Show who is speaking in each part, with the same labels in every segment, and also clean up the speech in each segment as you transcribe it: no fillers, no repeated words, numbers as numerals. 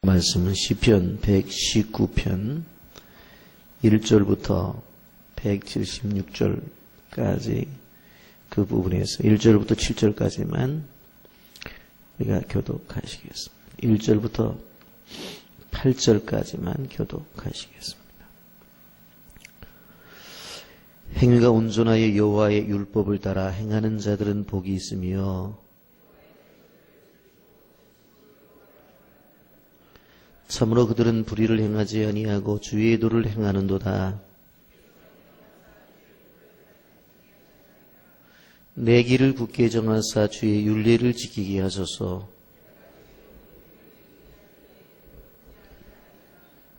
Speaker 1: 말씀은 시편 119편 1절부터 176절까지 그 부분에서 1절부터 7절까지만 우리가 교독하시겠습니다. 1절부터 8절까지만 교독하시겠습니다. 행위가 온전하여 여호와의 율법을 따라 행하는 자들은 복이 있으며 참으로 그들은 불의를 행하지 아니하고 주의 도를 행하는도다. 내 길을 굳게 정하사 주의 율례를 지키게 하소서.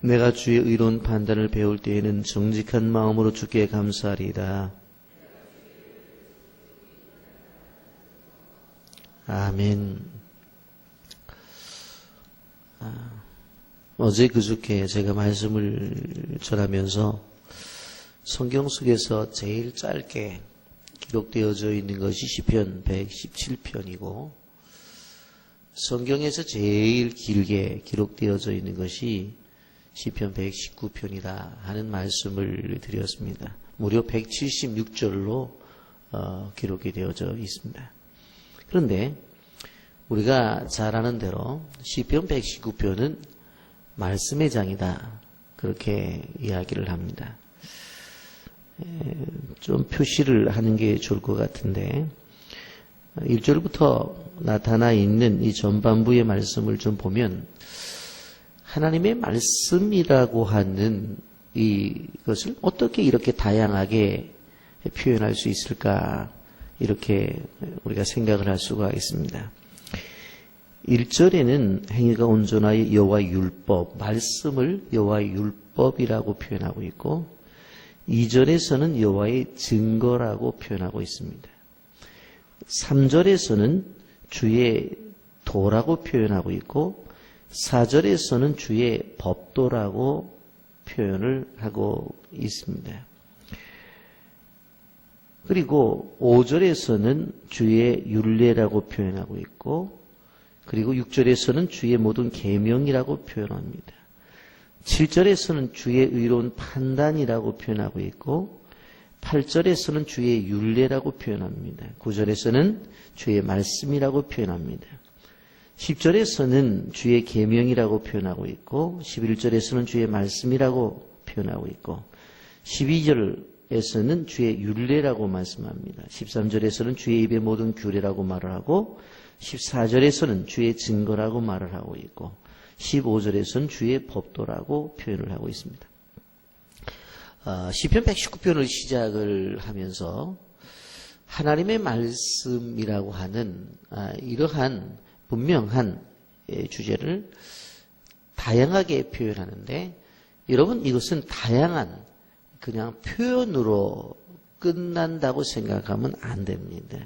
Speaker 1: 내가 주의 의로운 판단을 배울 때에는 정직한 마음으로 주께 감사하리이다. 아멘. 어제 그저께 제가 말씀을 전하면서 성경 속에서 제일 짧게 기록되어져 있는 것이 시편 117편이고 성경에서 제일 길게 기록되어져 있는 것이 시편 119편이다 하는 말씀을 드렸습니다. 무려 176절로 기록이 되어져 있습니다. 그런데 우리가 잘 아는 대로 시편 119편은 말씀의 장이다. 그렇게 이야기를 합니다. 좀 표시를 하는 게 좋을 것 같은데 1절부터 나타나 있는 이 전반부의 말씀을 좀 보면 하나님의 말씀이라고 하는 이것을 어떻게 이렇게 다양하게 표현할 수 있을까 이렇게 우리가 생각을 할 수가 있습니다. 1절에는 행위가 온전하여 여호와의 율법, 말씀을 여호와의 율법이라고 표현하고 있고 2절에서는 여호와의 증거라고 표현하고 있습니다. 3절에서는 주의 도라고 표현하고 있고 4절에서는 주의 법도라고 표현을 하고 있습니다. 그리고 5절에서는 주의 율례라고 표현하고 있고 그리고 6절에서는 주의 모든 계명이라고 표현합니다. 7절에서는 주의 의로운 판단이라고 표현하고 있고 8절에서는 주의 율례라고 표현합니다. 9절에서는 주의 말씀이라고 표현합니다. 10절에서는 주의 계명이라고 표현하고 있고 11절에서는 주의 말씀이라고 표현하고 있고 12절에서는 주의 율례라고 말씀합니다. 13절에서는 주의 입의 모든 규례라고 말을 하고 14절에서는 주의 증거라고 말을 하고 있고 15절에서는 주의 법도라고 표현을 하고 있습니다. 시편 119편을 시작을 하면서 하나님의 말씀이라고 하는 이러한 분명한 주제를 다양하게 표현하는데 여러분 이것은 다양한 그냥 표현으로 끝난다고 생각하면 안 됩니다.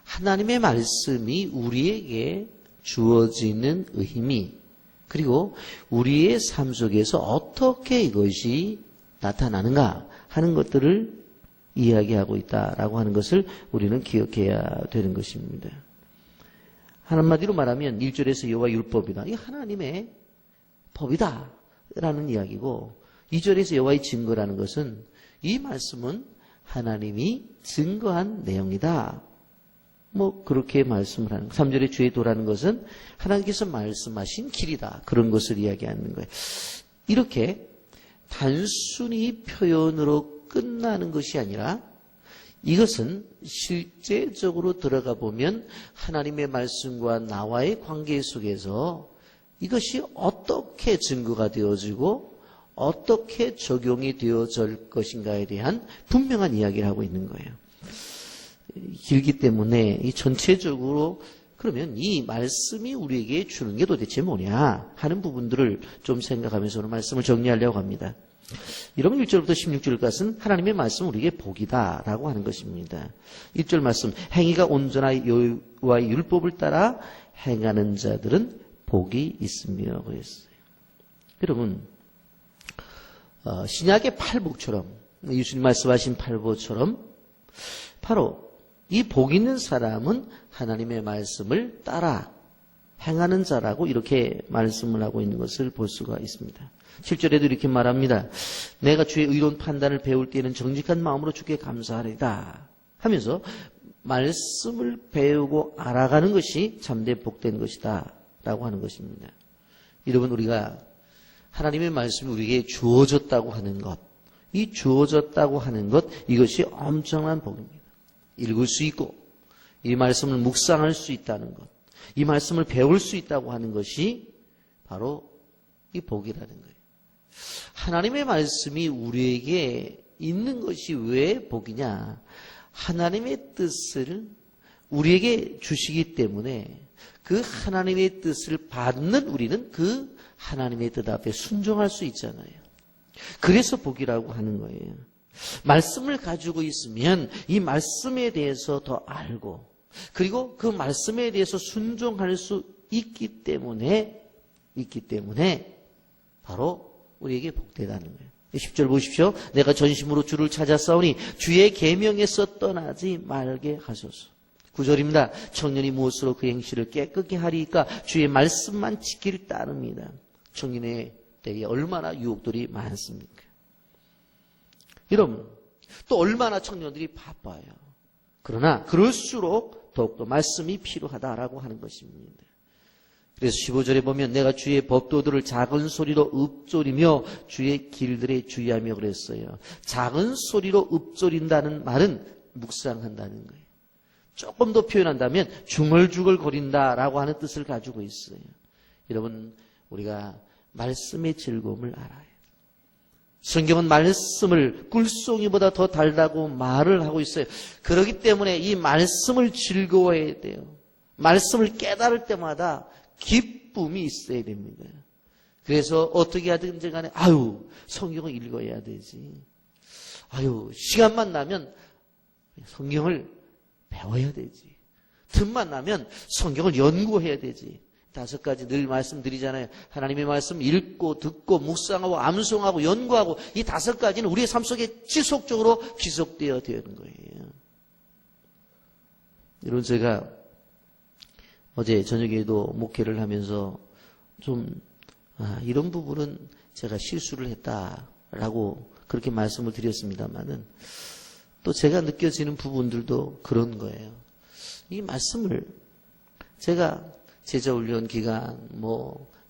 Speaker 1: 하나님의 말씀이 우리에게 주어지는 의미 그리고 우리의 삶 속에서 어떻게 이것이 나타나는가 하는 것들을 이야기하고 있다라고 하는 것을 우리는 기억해야 되는 것입니다. 한마디로 말하면 1절에서 여호와 율법이다. 이게 하나님의 법이다 라는 이야기고 2절에서 여호와의 증거라는 것은 이 말씀은 하나님이 증거한 내용이다. 그렇게 말씀을 하는 거예요. 3절에 주의 도라는 것은 하나님께서 말씀하신 길이다. 그런 것을 이야기하는 거예요. 이렇게 단순히 표현으로 끝나는 것이 아니라 이것은 실제적으로 들어가 보면 하나님의 말씀과 나와의 관계 속에서 이것이 어떻게 증거가 되어지고 어떻게 적용이 되어질 것인가에 대한 분명한 이야기를 하고 있는 거예요. 길기 때문에 이 전체적으로 그러면 이 말씀이 우리에게 주는 게 도대체 뭐냐 하는 부분들을 좀 생각하면서 오늘 말씀을 정리하려고 합니다. 여러분 1절부터 16절까지는 하나님의 말씀은 우리에게 복이다라고 하는 것입니다. 1절 말씀 행위가 온전한 여호와의 율법을 따라 행하는 자들은 복이 있으며 그랬어요. 여러분 신약의 팔복처럼 예수님 말씀하신 팔복처럼 바로 이 복 있는 사람은 하나님의 말씀을 따라 행하는 자라고 이렇게 말씀을 하고 있는 것을 볼 수가 있습니다. 7절에도 이렇게 말합니다. 내가 주의 의로운 판단을 배울 때에는 정직한 마음으로 주께 감사하리다 하면서 말씀을 배우고 알아가는 것이 참된 복된 것이다 라고 하는 것입니다. 여러분, 우리가 하나님의 말씀이 우리에게 주어졌다고 하는 것, 이 주어졌다고 하는 것, 이것이 엄청난 복입니다. 읽을 수 있고 이 말씀을 묵상할 수 있다는 것, 이 말씀을 배울 수 있다고 하는 것이 바로 이 복이라는 거예요. 하나님의 말씀이 우리에게 있는 것이 왜 복이냐? 하나님의 뜻을 우리에게 주시기 때문에 그 하나님의 뜻을 받는 우리는 그 하나님의 뜻 앞에 순종할 수 있잖아요. 그래서 복이라고 하는 거예요. 말씀을 가지고 있으면 이 말씀에 대해서 더 알고 그리고 그 말씀에 대해서 순종할 수 있기 때문에 바로 우리에게 복되다는 거예요. 10절 보십시오. 내가 전심으로 주를 찾았사오니 주의 계명에서 떠나지 말게 하소서. 9절입니다. 청년이 무엇으로 그 행실을 깨끗게 하리까 주의 말씀만 지킬 따릅니다. 청년의 때에 얼마나 유혹들이 많습니까? 여러분, 또 얼마나 청년들이 바빠요. 그러나 그럴수록 더욱더 말씀이 필요하다라고 하는 것입니다. 그래서 15절에 보면 내가 주의 법도들을 작은 소리로 읊조리며 주의 길들에 주의하며 그랬어요. 작은 소리로 읊조린다는 말은 묵상한다는 거예요. 조금 더 표현한다면 중얼중얼거린다라고 하는 뜻을 가지고 있어요. 여러분, 우리가 말씀의 즐거움을 알아요. 성경은 말씀을 꿀송이보다 더 달다고 말을 하고 있어요. 그렇기 때문에 이 말씀을 즐거워해야 돼요. 말씀을 깨달을 때마다 기쁨이 있어야 됩니다. 그래서 어떻게 하든지 간에 성경을 읽어야 되지. 시간만 나면 성경을 배워야 되지. 틈만 나면 성경을 연구해야 되지. 5가지 늘 말씀드리잖아요. 하나님의 말씀 읽고 듣고 묵상하고 암송하고 연구하고 이 5가지는 우리의 삶 속에 지속적으로 기록되어야 되는 거예요. 여러분, 제가 어제 저녁에도 목회를 하면서 좀 이런 부분은 제가 실수를 했다라고 그렇게 말씀을 드렸습니다만은 또 제가 느껴지는 부분들도 그런 거예요. 이 말씀을 제가 제자훈련 기간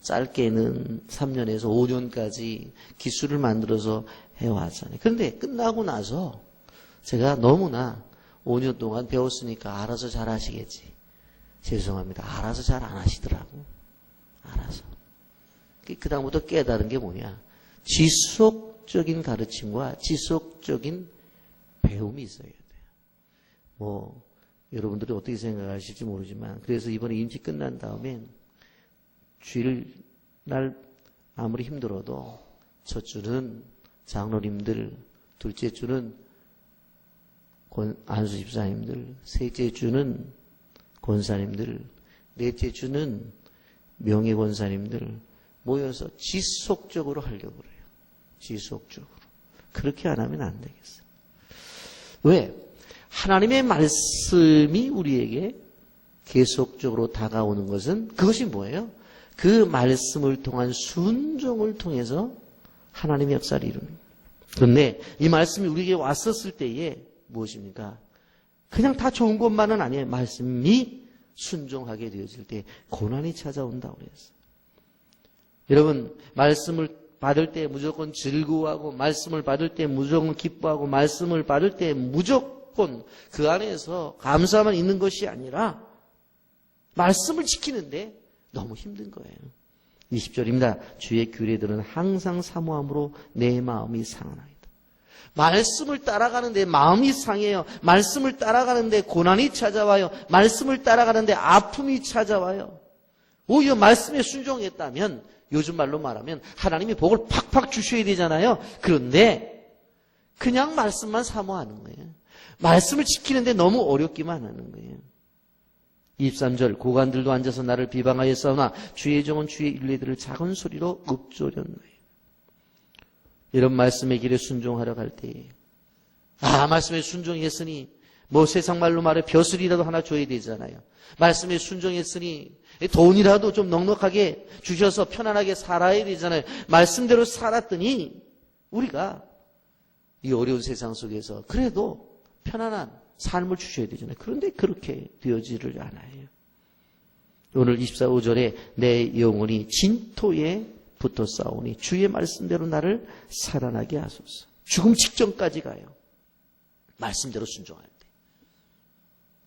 Speaker 1: 짧게는 3년에서 5년까지 기술을 만들어서 해왔잖아요. 그런데 끝나고 나서 제가 너무나 5년 동안 배웠으니까 알아서 잘 하시겠지. 죄송합니다. 알아서 잘 안 하시더라고. 알아서. 그 다음부터 깨달은 게 뭐냐. 지속적인 가르침과 지속적인 배움이 있어야 돼요. 여러분들이 어떻게 생각하실지 모르지만 그래서 이번에 임시 끝난 다음엔 주일날 아무리 힘들어도 첫 주는 장로님들, 둘째 주는 안수 집사님들, 셋째 주는 권사님들, 넷째 주는 명예 권사님들 모여서 지속적으로 하려고 그래요. 지속적으로. 그렇게 안 하면 안 되겠어요. 왜? 하나님의 말씀이 우리에게 계속적으로 다가오는 것은 그것이 뭐예요? 그 말씀을 통한 순종을 통해서 하나님의 역사를 이루는. 그런데 이 말씀이 우리에게 왔었을 때에 무엇입니까? 그냥 다 좋은 것만은 아니에요. 말씀이 순종하게 되어질 때 고난이 찾아온다고 그랬어요. 여러분, 말씀을 받을 때 무조건 즐거워하고 말씀을 받을 때 무조건 기뻐하고 말씀을 받을 때 무조건 그 안에서 감사만 있는 것이 아니라 말씀을 지키는데 너무 힘든 거예요. 20절입니다. 주의 규례들은 항상 사모함으로 내 마음이 상하나이다. 말씀을 따라가는데 마음이 상해요. 말씀을 따라가는데 고난이 찾아와요. 말씀을 따라가는데 아픔이 찾아와요. 오히려 말씀에 순종했다면 요즘 말로 말하면 하나님이 복을 팍팍 주셔야 되잖아요. 그런데 그냥 말씀만 사모하는 거예요. 말씀을 지키는데 너무 어렵기만 하는 거예요. 23절 고관들도 앉아서 나를 비방하였사오나 주의 종은 주의 일례들을 작은 소리로 읊조렸나이다. 이런 말씀의 길에 순종하러 갈 때에 말씀에 순종했으니 뭐 세상 말로 말해 벼슬이라도 하나 줘야 되잖아요. 말씀에 순종했으니 돈이라도 좀 넉넉하게 주셔서 편안하게 살아야 되잖아요. 말씀대로 살았더니 우리가 이 어려운 세상 속에서 그래도 편안한 삶을 주셔야 되잖아요. 그런데 그렇게 되어지를 않아요. 오늘 24~5절에 내 영혼이 진토에 붙어 싸우니 주의 말씀대로 나를 살아나게 하소서. 죽음 직전까지 가요. 말씀대로 순종할 때.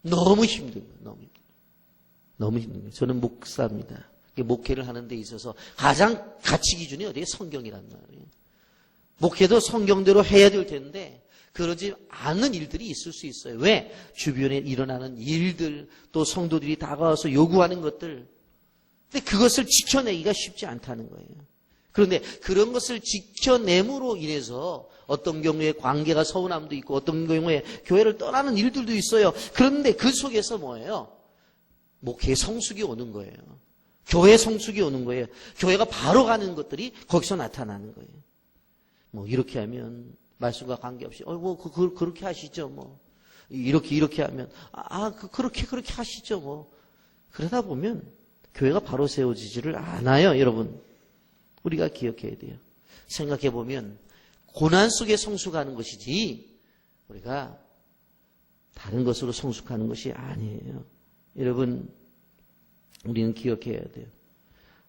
Speaker 1: 너무 힘든 거예요. 너무 힘든 거예요. 저는 목사입니다. 목회를 하는 데 있어서 가장 가치 기준이 어디에 성경이란 말이에요. 목회도 성경대로 해야 될 텐데 그러지 않는 일들이 있을 수 있어요. 왜? 주변에 일어나는 일들, 또 성도들이 다가와서 요구하는 것들. 근데 그것을 지켜내기가 쉽지 않다는 거예요. 그런데 그런 것을 지켜냄으로 인해서 어떤 경우에 관계가 서운함도 있고 어떤 경우에 교회를 떠나는 일들도 있어요. 그런데 그 속에서 뭐예요? 목회의 성숙이 오는 거예요. 교회 성숙이 오는 거예요. 교회가 바로 가는 것들이 거기서 나타나는 거예요. 뭐 이렇게 하면 말씀과 관계없이 그렇게 하시죠 뭐 이렇게 하면 그렇게 하시죠 뭐 그러다 보면 교회가 바로 세워지지를 않아요. 여러분 우리가 기억해야 돼요. 생각해 보면 고난 속에 성숙하는 것이지 우리가 다른 것으로 성숙하는 것이 아니에요. 여러분 우리는 기억해야 돼요.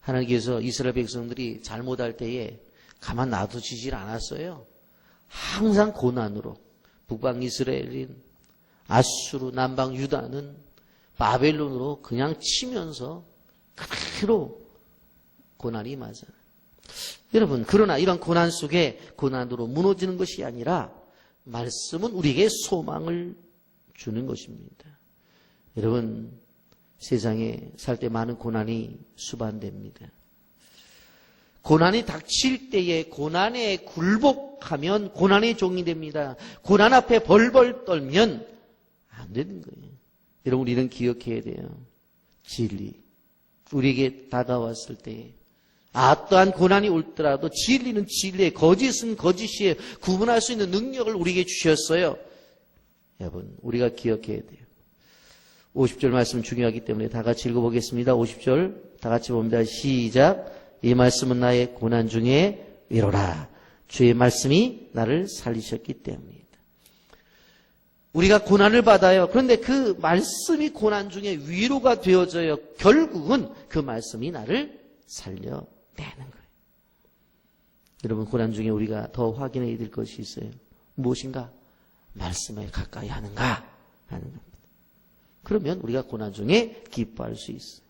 Speaker 1: 하나님께서 이스라엘 백성들이 잘못할 때에 가만 놔두시질 않았어요. 항상 고난으로 북방 이스라엘인 아수르, 남방 유다는 바벨론으로 그냥 치면서 그대로 고난이 맞아요. 여러분 그러나 이런 고난 속에 고난으로 무너지는 것이 아니라 말씀은 우리에게 소망을 주는 것입니다. 여러분 세상에 살 때 많은 고난이 수반됩니다. 고난이 닥칠 때에 고난에 굴복하면 고난의 종이 됩니다. 고난 앞에 벌벌 떨면 안 되는 거예요. 여러분 우리는 기억해야 돼요. 진리. 우리에게 다가왔을 때 어떠한 고난이 올더라도 진리는 진리에 거짓은 거짓이에요. 구분할 수 있는 능력을 우리에게 주셨어요. 여러분 우리가 기억해야 돼요. 50절 말씀 중요하기 때문에 다 같이 읽어보겠습니다. 50절 다 같이 봅니다. 시작. 이 말씀은 나의 고난 중에 위로라. 주의 말씀이 나를 살리셨기 때문이다. 우리가 고난을 받아요. 그런데 그 말씀이 고난 중에 위로가 되어져요. 결국은 그 말씀이 나를 살려내는 거예요. 여러분 고난 중에 우리가 더 확인해야 될 것이 있어요. 무엇인가? 말씀에 가까이 하는가? 하는 겁니다. 그러면 우리가 고난 중에 기뻐할 수 있어요.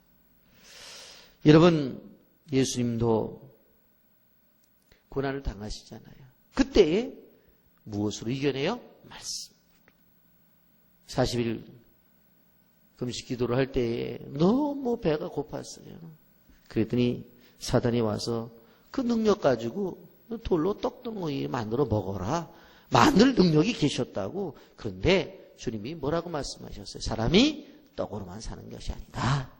Speaker 1: 여러분 예수님도 고난을 당하시잖아요. 그때에 무엇으로 이겨내요? 말씀. 40일 금식 기도를 할 때에 너무 배가 고팠어요. 그랬더니 사단이 와서 그 능력 가지고 돌로 떡덩어리 만들어 먹어라. 만들 능력이 계셨다고. 그런데 주님이 뭐라고 말씀하셨어요? 사람이 떡으로만 사는 것이 아니다.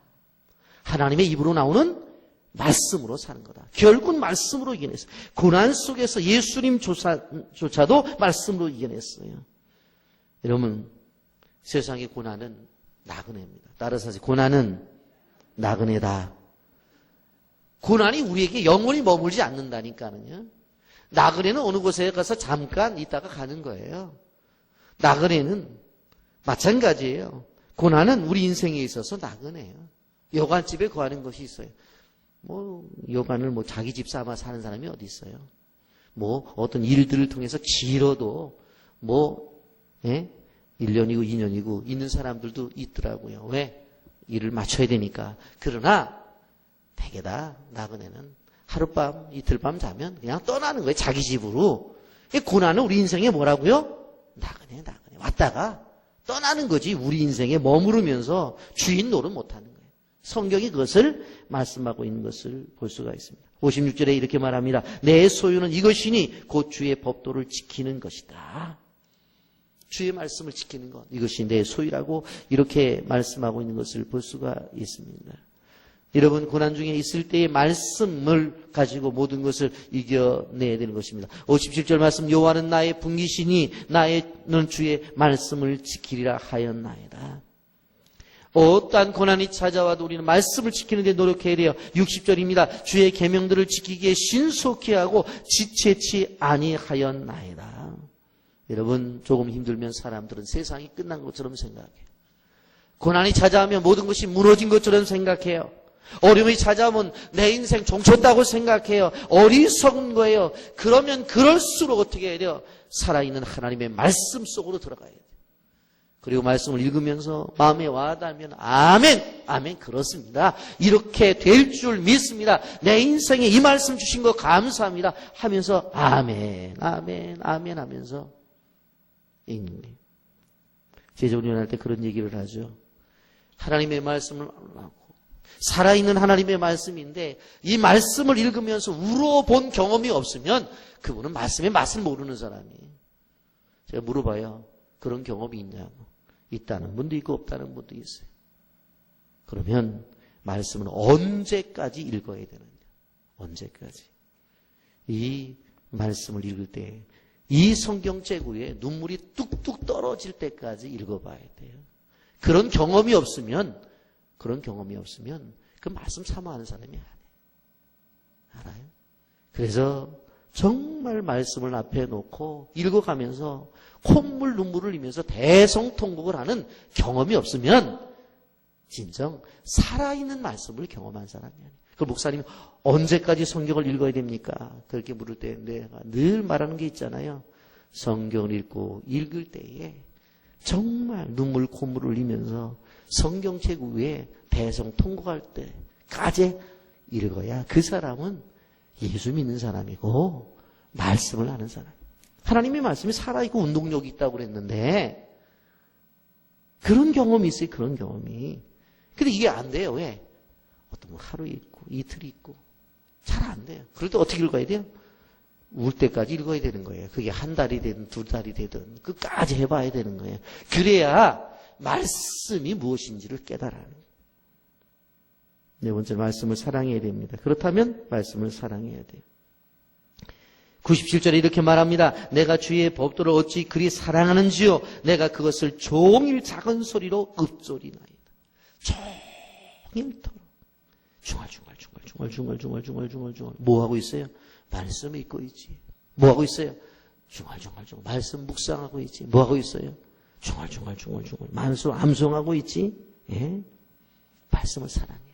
Speaker 1: 하나님의 입으로 나오는 말씀으로 사는 거다. 결국 말씀으로 이겨냈어요. 고난 속에서 예수님조차도 말씀으로 이겨냈어요. 여러분 세상의 고난은 나그네입니다. 따라서 하세요. 고난은 나그네다. 고난이 우리에게 영원히 머물지 않는다니까요. 나그네는 어느 곳에 가서 잠깐 있다가 가는 거예요. 나그네는 마찬가지예요. 고난은 우리 인생에 있어서 나그네예요. 여관집에 거하는 것이 있어요. 여관을 자기 집 삼아 사는 사람이 어디 있어요? 어떤 일들을 통해서 길어도 1년이고 2년이고 있는 사람들도 있더라고요. 왜? 일을 맞춰야 되니까. 그러나 대개 다 나그네는 하룻밤 이틀밤 자면 그냥 떠나는 거예요. 자기 집으로. 고난은 우리 인생에 뭐라고요? 나그네. 왔다가 떠나는 거지. 우리 인생에 머무르면서 주인 노릇 못하는 거예요. 성경이 그것을 말씀하고 있는 것을 볼 수가 있습니다. 56절에 이렇게 말합니다. 내 소유는 이것이니 곧 주의 법도를 지키는 것이다. 주의 말씀을 지키는 것, 이것이 내 소유라고 이렇게 말씀하고 있는 것을 볼 수가 있습니다. 여러분, 고난 중에 있을 때의 말씀을 가지고 모든 것을 이겨내야 되는 것입니다. 57절 말씀, 여호와는 나의 분기시니 나는 주의 말씀을 지키리라 하였나이다. 어떠한 고난이 찾아와도 우리는 말씀을 지키는 데 노력해야 돼요. 60절입니다. 주의 계명들을 지키기에 신속히 하고 지체치 아니하였나이다. 여러분, 조금 힘들면 사람들은 세상이 끝난 것처럼 생각해요. 고난이 찾아오면 모든 것이 무너진 것처럼 생각해요. 어려움이 찾아오면 내 인생 종쳤다고 생각해요. 어리석은 거예요. 그러면 그럴수록 어떻게 해야 돼요? 살아있는 하나님의 말씀 속으로 들어가야 돼요. 그리고 말씀을 읽으면서 마음에 와닿으면 아멘, 아멘, 그렇습니다. 이렇게 될 줄 믿습니다. 내 인생에 이 말씀 주신 거 감사합니다 하면서 아멘, 아멘, 아멘 하면서 읽는 거예요. 제자훈련할 때 그런 얘기를 하죠. 하나님의 말씀을 하고 살아있는 하나님의 말씀인데 이 말씀을 읽으면서 울어본 경험이 없으면 그분은 말씀의 맛을 모르는 사람이에요. 제가 물어봐요. 그런 경험이 있냐고. 있다는 분도 있고 없다는 분도 있어요. 그러면 말씀은 언제까지 읽어야 되느냐. 언제까지. 이 말씀을 읽을 때 이 성경책 위에 눈물이 뚝뚝 떨어질 때까지 읽어봐야 돼요. 그런 경험이 없으면 그 말씀 사모하는 사람이 아니에요. 알아요? 그래서 정말 말씀을 앞에 놓고 읽어가면서 콧물 눈물을 흘리면서 대성통곡을 하는 경험이 없으면 진정 살아있는 말씀을 경험한 사람이 아니에요. 그 목사님이 언제까지 성경을 읽어야 됩니까? 그렇게 물을 때 내가 늘 말하는 게 있잖아요. 성경을 읽을 때에 정말 눈물 콧물을 흘리면서 성경책 위에 대성통곡할 때까지 읽어야 그 사람은 예수 믿는 사람이고 말씀을 아는 사람. 하나님의 말씀이 살아있고 운동력이 있다고 그랬는데 그런 경험이 있어요. 그런 경험이. 근데 이게 안 돼요. 왜? 어떤 건 하루 있고 이틀이 있고 잘 안 돼요. 그럴 때 어떻게 읽어야 돼요? 울 때까지 읽어야 되는 거예요. 그게 한 달이 되든 두 달이 되든 끝까지 해봐야 되는 거예요. 그래야 말씀이 무엇인지를 깨달아요. 네 번째, 말씀을 사랑해야 됩니다. 그렇다면 말씀을 사랑해야 돼요. 97절에 이렇게 말합니다. 내가 주의 법도를 어찌 그리 사랑하는지요. 내가 그것을 종일 작은 소리로 읊조리나이다. 종일토록 중얼중얼 뭐 하고 있어요? 말씀 읽고 있지. 뭐 하고 있어요? 중얼중얼 말씀 묵상하고 있지. 뭐 하고 있어요? 중얼중얼 말씀 암송하고 있지. 예? 말씀을 사랑해야 돼.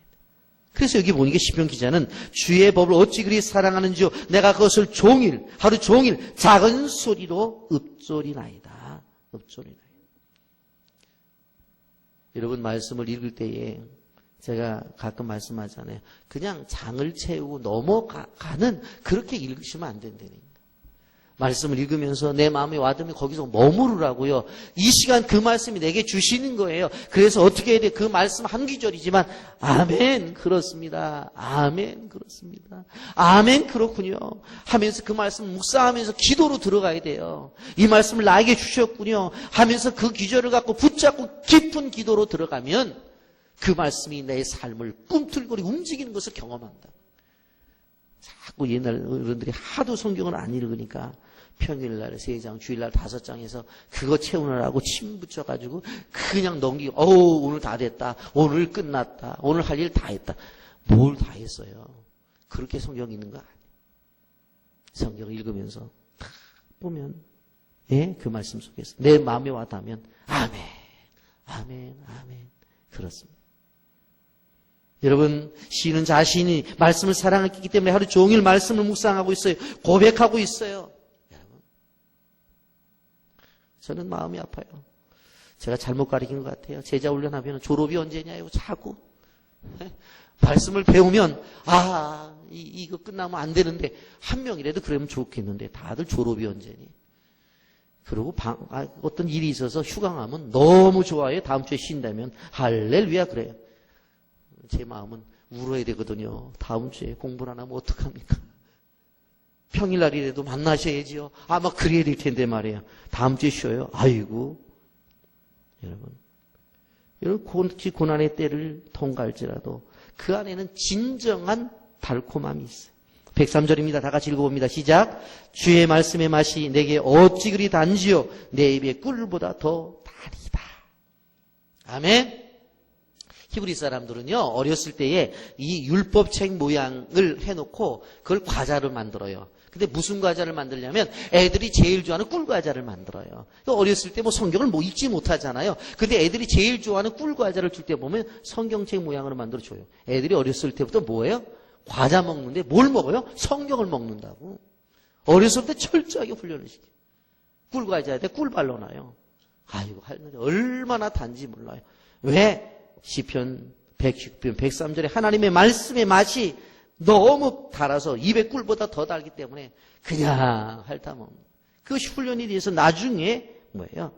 Speaker 1: 그래서 여기 보니까 시편 기자는 주의 법을 어찌 그리 사랑하는지요. 내가 그것을 하루 종일 작은 소리로 읊조리나이다. 여러분, 말씀을 읽을 때에 제가 가끔 말씀하잖아요. 그냥 장을 채우고 넘어가는 그렇게 읽으시면 안 된다니까. 말씀을 읽으면서 내 마음에 와닿으면 거기서 머무르라고요. 이 시간 그 말씀이 내게 주시는 거예요. 그래서 어떻게 해야 돼? 그 말씀 한 귀절이지만 아멘 그렇습니다. 아멘 그렇습니다. 아멘 그렇군요 하면서 그 말씀을 묵상하면서 기도로 들어가야 돼요. 이 말씀을 나에게 주셨군요 하면서 그 귀절을 갖고 붙잡고 깊은 기도로 들어가면 그 말씀이 내 삶을 꿈틀거리고 움직이는 것을 경험한다. 자꾸 옛날 어른들이 하도 성경을 안 읽으니까 평일날 3장, 주일날 5장에서 그거 채우느라고 침 붙여가지고 그냥 넘기고 오늘 다 됐다. 오늘 끝났다. 오늘 할 일 다 했다. 뭘 다 했어요. 그렇게 성경 읽는 거 아니에요. 성경을 읽으면서 딱 보면 그 말씀 속에서 내 마음에 와닿으면 아멘, 아멘, 아멘. 그렇습니다. 여러분, 시인은 자신이 말씀을 사랑했기 때문에 하루 종일 말씀을 묵상하고 있어요. 고백하고 있어요. 여러분, 저는 마음이 아파요. 제가 잘못 가르친 것 같아요. 제자 훈련하면 졸업이 언제냐요? 자꾸 말씀을 배우면 이거 끝나면 안 되는데 한 명이라도 그러면 좋겠는데 다들 졸업이 언제니? 그리고 어떤 일이 있어서 휴가 가면 너무 좋아요. 다음 주에 쉰다면 할렐루야 그래요. 제 마음은 울어야 되거든요. 다음 주에 공부를 안 하면 어떡합니까? 평일날이라도 만나셔야지요. 막 그래야 될 텐데 말이에요. 다음 주에 쉬어요. 아이고. 여러분 고난의 때를 통과할지라도 그 안에는 진정한 달콤함이 있어요. 103절입니다. 다 같이 읽어봅니다. 시작. 주의 말씀의 맛이 내게 어찌 그리 단지요 내 입에 꿀보다 더 달이다. 아멘. 히브리 사람들은요, 어렸을 때에 이 율법책 모양을 해놓고 그걸 과자를 만들어요. 근데 무슨 과자를 만들냐면 애들이 제일 좋아하는 꿀 과자를 만들어요. 어렸을 때 뭐 성경을 뭐 읽지 못하잖아요. 근데 애들이 제일 좋아하는 꿀 과자를 줄 때 보면 성경책 모양으로 만들어 줘요. 애들이 어렸을 때부터 뭐예요? 과자 먹는데 뭘 먹어요? 성경을 먹는다고. 어렸을 때 철저하게 훈련을 시켜요. 꿀 과자에다 꿀 발라놔요. 아이고, 할머니 얼마나 단지 몰라요. 왜? 시편 119편 103절에 하나님의 말씀의 맛이 너무 달아서 입에 꿀보다 더 달기 때문에 그냥 핥아 먹는. 그것이 훈련이 돼서 나중에 뭐예요?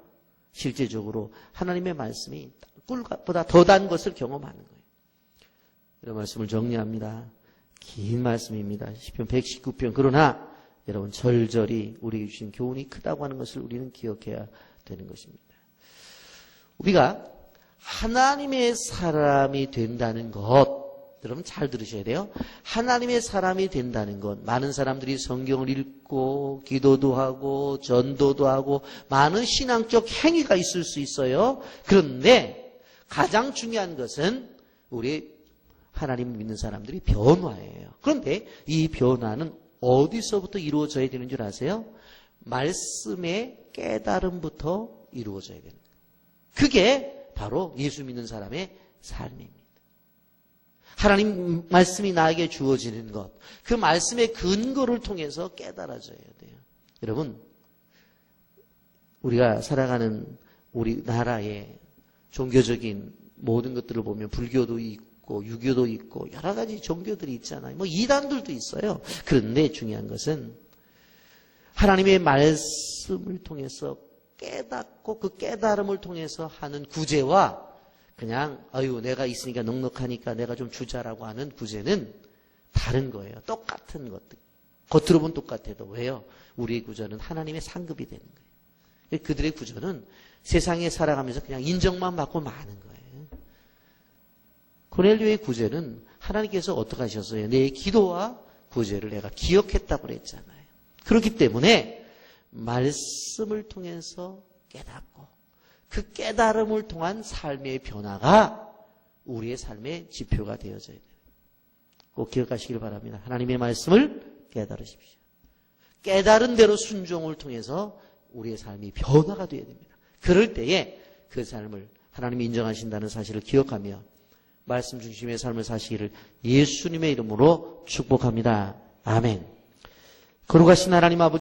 Speaker 1: 실제적으로 하나님의 말씀이 꿀보다 더 단 것을 경험하는 거예요. 이런 말씀을 정리합니다. 긴 말씀입니다. 시편 119편. 그러나 여러분 절절히 우리에게 주신 교훈이 크다고 하는 것을 우리는 기억해야 되는 것입니다. 우리가 하나님의 사람이 된다는 것, 여러분 잘 들으셔야 돼요. 하나님의 사람이 된다는 것, 많은 사람들이 성경을 읽고 기도도 하고 전도도 하고 많은 신앙적 행위가 있을 수 있어요. 그런데 가장 중요한 것은 우리 하나님을 믿는 사람들이 변화예요. 그런데 이 변화는 어디서부터 이루어져야 되는 줄 아세요? 말씀의 깨달음부터 이루어져야 되는 거예요. 그게 바로 예수 믿는 사람의 삶입니다. 하나님 말씀이 나에게 주어지는 것, 그 말씀의 근거를 통해서 깨달아져야 돼요. 여러분, 우리가 살아가는 우리나라의 종교적인 모든 것들을 보면 불교도 있고 유교도 있고 여러 가지 종교들이 있잖아요. 뭐 이단들도 있어요. 그런데 중요한 것은 하나님의 말씀을 통해서 깨닫고 그 깨달음을 통해서 하는 구제와 그냥 아유 내가 있으니까 넉넉하니까 내가 좀 주자라고 하는 구제는 다른 거예요. 똑같은 것들. 겉으로 보면 똑같아도 왜요? 우리의 구제는 하나님의 상급이 되는 거예요. 그들의 구제는 세상에 살아가면서 그냥 인정만 받고 마는 거예요. 고넬료의 구제는 하나님께서 어떻게 하셨어요? 내 기도와 구제를 내가 기억했다고 그랬잖아요. 그렇기 때문에 말씀을 통해서 깨닫고 그 깨달음을 통한 삶의 변화가 우리의 삶의 지표가 되어져야 돼요. 꼭 기억하시길 바랍니다. 하나님의 말씀을 깨달으십시오. 깨달은 대로 순종을 통해서 우리의 삶이 변화가 되어야 됩니다. 그럴 때에 그 삶을 하나님이 인정하신다는 사실을 기억하며 말씀 중심의 삶을 사시기를 예수님의 이름으로 축복합니다. 아멘. 거룩하신 하나님 아버지